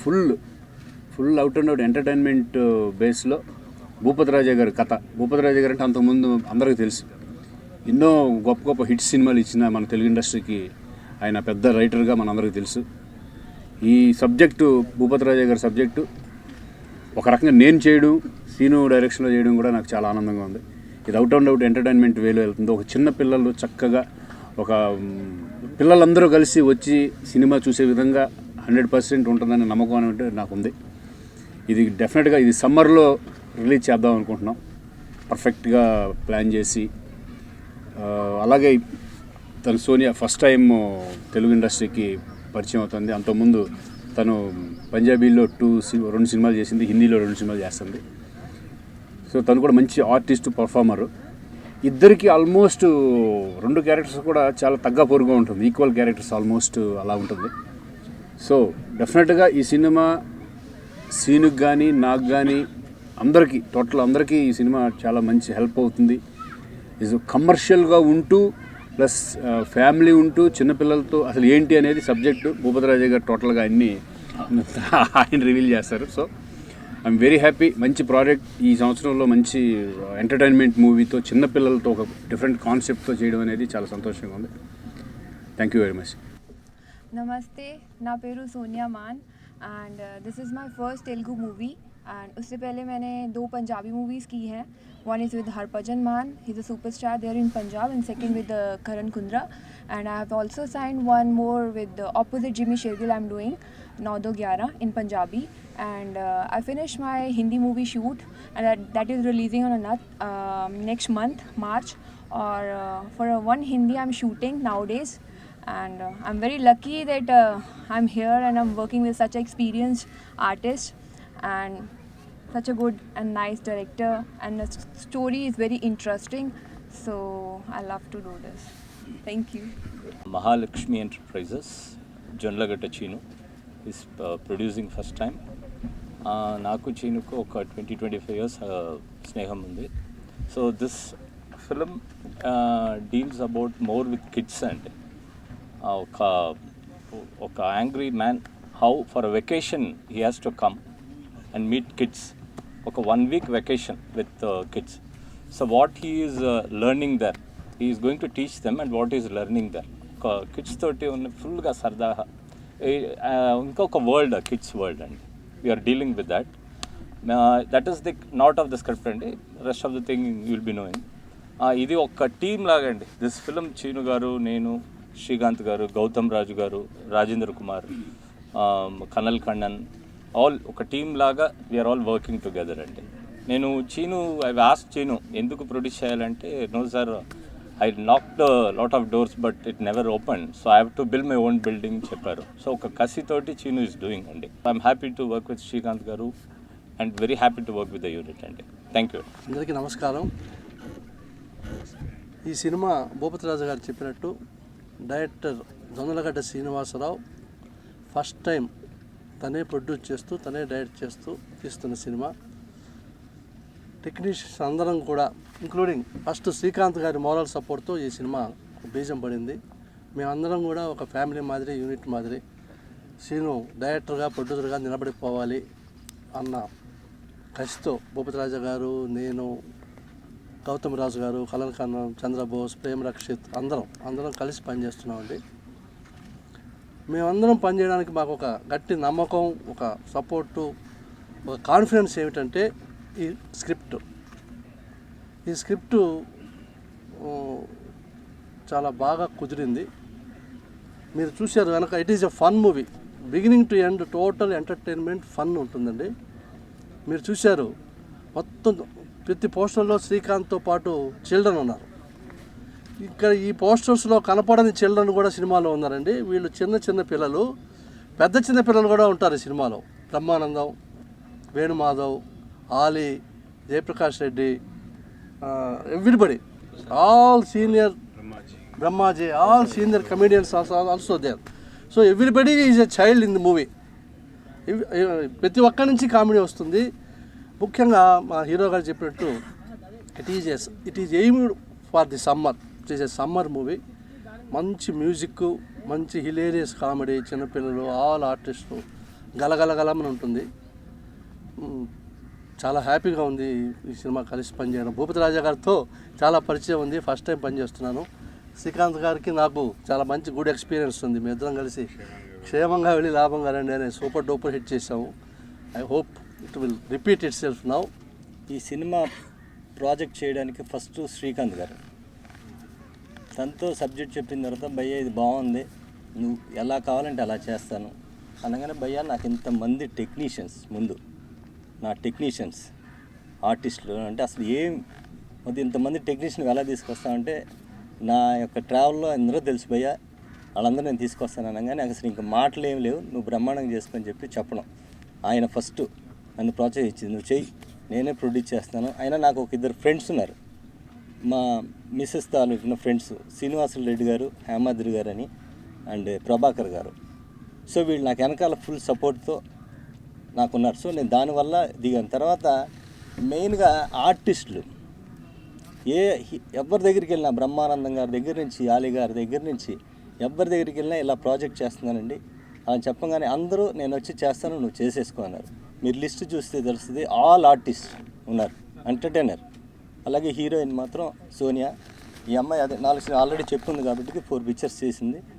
Full out and out entertainment బేస్లో భూపతి రాజా గారి కథ. భూపతి రాజా గారు అంటే అంతకుముందు అందరికీ తెలుసు, ఎన్నో గొప్ప గొప్ప హిట్ సినిమాలు ఇచ్చిన మన తెలుగు ఇండస్ట్రీకి ఆయన పెద్ద రైటర్గా మనందరికీ తెలుసు. ఈ సబ్జెక్టు భూపతి రాజా గారి సబ్జెక్టు ఒక రకంగా నేను చేయడం, సీను డైరెక్షన్లో చేయడం కూడా నాకు చాలా ఆనందంగా ఉంది. ఇది అవుట్ అండ్ అవుట్ ఎంటర్టైన్మెంట్ వేలో వెళ్తుంది. ఒక చిన్న పిల్లలు చక్కగా ఒక పిల్లలందరూ కలిసి వచ్చి సినిమా చూసే విధంగా 100% ఉంటుందని నమ్మకం అంటే నాకు ఉంది. ఇది డెఫినెట్గా ఇది సమ్మర్లో రిలీజ్ చేద్దాం అనుకుంటున్నాం, పర్ఫెక్ట్గా ప్లాన్ చేసి. అలాగే తను సోనియా ఫస్ట్ టైం తెలుగు ఇండస్ట్రీకి పరిచయం అవుతుంది. అంతకుముందు తను పంజాబీలో 2 సినిమాలు చేసింది, హిందీలో 2 సినిమాలు చేస్తుంది. సో తను కూడా మంచి ఆర్టిస్ట్, పర్ఫార్మరు. ఇద్దరికి ఆల్మోస్ట్ 2 క్యారెక్టర్స్ కూడా చాలా తగ్గ పొరుగా ఉంటుంది, ఈక్వల్ క్యారెక్టర్స్ ఆల్మోస్ట్ అలా ఉంటుంది. సో డెఫినెట్గా ఈ సినిమా సీనుకి కానీ నాకు కానీ అందరికీ ఈ సినిమా చాలా మంచి హెల్ప్ అవుతుంది. ఇది కమర్షియల్గా ఉంటూ ప్లస్ ఫ్యామిలీ ఉంటూ చిన్నపిల్లలతో అసలు ఏంటి అనేది సబ్జెక్టు భూపతి రాజా గారు టోటల్గా అన్నీ ఆయన రివీల్ చేస్తారు. So I'm very happy. మంచి ప్రాజెక్ట్ ఈ సంవత్సరంలో, మంచి ఎంటర్టైన్మెంట్ మూవీతో చిన్నపిల్లలతో ఒక డిఫరెంట్ కాన్సెప్ట్తో చేయడం అనేది చాలా సంతోషంగా ఉంది. Thank you very much. नमस्ते, ना पेरू सोनिया मान and this is my first Telugu movie and उससे पहले मैंने 2 पंजाबी मूवीज़ की हैं. One is with Harbhajan Mann, he is a superstar there in Punjab, and second with Karan Kundra. And I have also signed one more with opposite Jimmy Shergill. I am doing 9-11 in Punjabi, and I finished my Hindi movie shoot, and that is releasing on next month, March. Or for one Hindi I'm shooting nowadays. And I'm very lucky that I'm here and I'm working with such an experienced artist and such a good and nice director, and the story is very interesting, so I love to do this. Thank you. Mahalakshmi Enterprises, Jonlagata Chinu is producing first time. Naku Chinuku oka 20-25 years sneham undi. So this film deals about more with kids and ఒక angry man how for a vacation he has to come and meet kids. ఒక 1 week vacation with kids. So what he is learning there, he is going to teach them and what is learning there. ఒక kids తోటి ఉన్న ఫుల్గా సరదాగా ఇంకొక world, kids world అండి. We're dealing with that. That is the knot of the script అండి, rest of the thing you will be knowing. ఇది ఒక టీమ్ లాగా అండి. దిస్ ఫిలిం చీను గారు, నేను, శ్రీకాంత్ గారు, గౌతమ్ రాజు గారు, రాజేంద్ర కుమార్, కనల్ కണ്ണన్, ఆల్ ఒక టీమ్ లాగా వీఆర్ ఆల్ వర్కింగ్ టుగెదర్ అండి. నేను ఐ ఆస్క్డ్ చీను ఎందుకు ప్రొడ్యూస్ చేయాలంటే, no sir, I knocked lot of doors but it never open, so I have to build my own building చెప్పారు. సో ఒక కసితోటి చీను ఈజ్ డూయింగ్ అండి. I'm happy to work with Srikanth గారు and very happy to work with the unit అండి. Thank you. అందరికీ నమస్కారం. ఈ సినిమా భూపతి రాజు గారు చెప్పినట్టు director Jonnalagadda Srinivasarao first time తనే ప్రొడ్యూస్ చేస్తూ, తనే డైరెక్ట్ చేస్తూ తీస్తున్న సినిమా. టెక్నీషియన్స్ అందరం కూడా, ఇంక్లూడింగ్ ఫస్ట్ శ్రీకాంత్ గారి మోరల్ సపోర్ట్తో ఈ సినిమా బీజం పడింది. మేమందరం కూడా ఒక ఫ్యామిలీ మాదిరి, యూనిట్ మాదిరి, శ్రీను డైరెక్టర్గా, ప్రొడ్యూసర్గా నిలబడిపోవాలి అన్న కసితో భూపతి రాజా గారు, నేను, గౌతమ్ రాజు గారు, కలన్ కన్నం, చంద్రబోస్, ప్రేమ్ రక్షిత్ అందరం కలిసి పనిచేస్తున్నామండి. మేమందరం పనిచేయడానికి మాకు ఒక గట్టి నమ్మకం, ఒక సపోర్టు, ఒక కాన్ఫిడెన్స్ ఏమిటంటే ఈ స్క్రిప్టు చాలా బాగా కుదిరింది. మీరు చూశారు కనుక, it is a fun movie, beginning to end total entertainment fun ఉంటుందండి. మీరు చూశారు మొత్తం ప్రతి పోస్టర్లో శ్రీకాంత్తో పాటు చిల్డ్రన్ ఉన్నారు. ఇక్కడ ఈ పోస్టర్స్లో కనపడని చిల్డ్రన్ కూడా సినిమాలో ఉన్నారండి. వీళ్ళు చిన్న పిల్లలు, చిన్న పిల్లలు కూడా ఉంటారు ఈ సినిమాలో. Brahmanandam, Venumadhav, Ali, Jayaprakash Reddy, everybody, all senior, Brahmaji, all senior comedians also there. So everybody is a child in the movie. ప్రతి ఒక్కరి నుంచి కామెడీ వస్తుంది. ముఖ్యంగా మా హీరో గారు చెప్పినట్టు it is aimed for the summer. It is a summer movie. మంచి మ్యూజిక్, మంచి హిలేరియస్ కామెడీ, చిన్నపిల్లలు, ఆల్ ఆర్టిస్టు గలగలగలమని ఉంటుంది. చాలా హ్యాపీగా ఉంది ఈ సినిమా కలిసి పనిచేయడం. భూపతి రాజా గారితో చాలా పరిచయం ఉంది, ఫస్ట్ టైం పనిచేస్తున్నాను. శ్రీకాంత్ గారికి నాకు చాలా మంచి గుడ్ ఎక్స్పీరియన్స్ ఉంది. మీ ఇద్దరం కలిసి క్షేమంగా వెళ్ళి లాభంగా రండి అనే సూపర్ డూపర్ హిట్ చేసాము. I hope it will repeat it self now. ఈ సినిమా ప్రాజెక్ట్ చేయడానికి ఫస్ట్ శ్రీకాంత్ గారు తనతో సబ్జెక్ట్ చెప్పిన తర్వాత భయ్య ఇది బాగుంది, నువ్వు ఎలా కావాలంటే అలా చేస్తాను అనగానే భయ్య నాకు ఇంతమంది టెక్నీషియన్స్ ముందు నా టెక్నీషియన్స్ ఆర్టిస్టులు అంటే అసలు ఏం అది ఇంతమంది టెక్నీషియన్ ఎలా తీసుకొస్తామంటే నా యొక్క ట్రావెల్లో అందరూ తెలుసు భయ్య వాళ్ళందరూ నేను తీసుకొస్తాను అనగానే అసలు ఇంకా మాటలు ఏం లేవు, నువ్వు బ్రహ్మాండంగా చేసుకొని చెప్పి చెప్పడం. ఆయన ఫస్ట్ నన్ను ప్రోత్సహించింది, నువ్వు చెయ్యి నేనే ప్రొడ్యూస్ చేస్తాను. అయినా నాకు ఒక ఇద్దరు ఫ్రెండ్స్ ఉన్నారు, మా మిస్సెస్ తాలూకున్న ఫ్రెండ్స్, శ్రీనివాసులు రెడ్డి గారు, హేమాద్రి గారు అని అండ్ ప్రభాకర్ గారు. సో వీళ్ళు నాకు వెనకాల ఫుల్ సపోర్ట్తో నాకున్నారు. సో నేను దానివల్ల దిగాను. తర్వాత మెయిన్గా ఆర్టిస్టులు ఎవరి దగ్గరికి వెళ్ళినా, బ్రహ్మానందం గారి దగ్గర నుంచి, ఆలి గారి దగ్గర నుంచి ఎవరి దగ్గరికి వెళ్ళినా ఇలా ప్రాజెక్ట్ చేస్తున్నానండి అని చెప్పగానే అందరూ నేను వచ్చి చేస్తాను, నువ్వు చేసేసుకో అన్నారు. మీరు లిస్ట్ చూస్తే తెలుస్తుంది, ఆల్ ఆర్టిస్ట్ ఉన్నారు, ఎంటర్టైనర్. అలాగే హీరోయిన్ మాత్రం సోనియా. ఈ అమ్మాయి అదే 4 ఆల్రెడీ చెప్పింది కాబట్టి 4 పిక్చర్స్ చేసింది.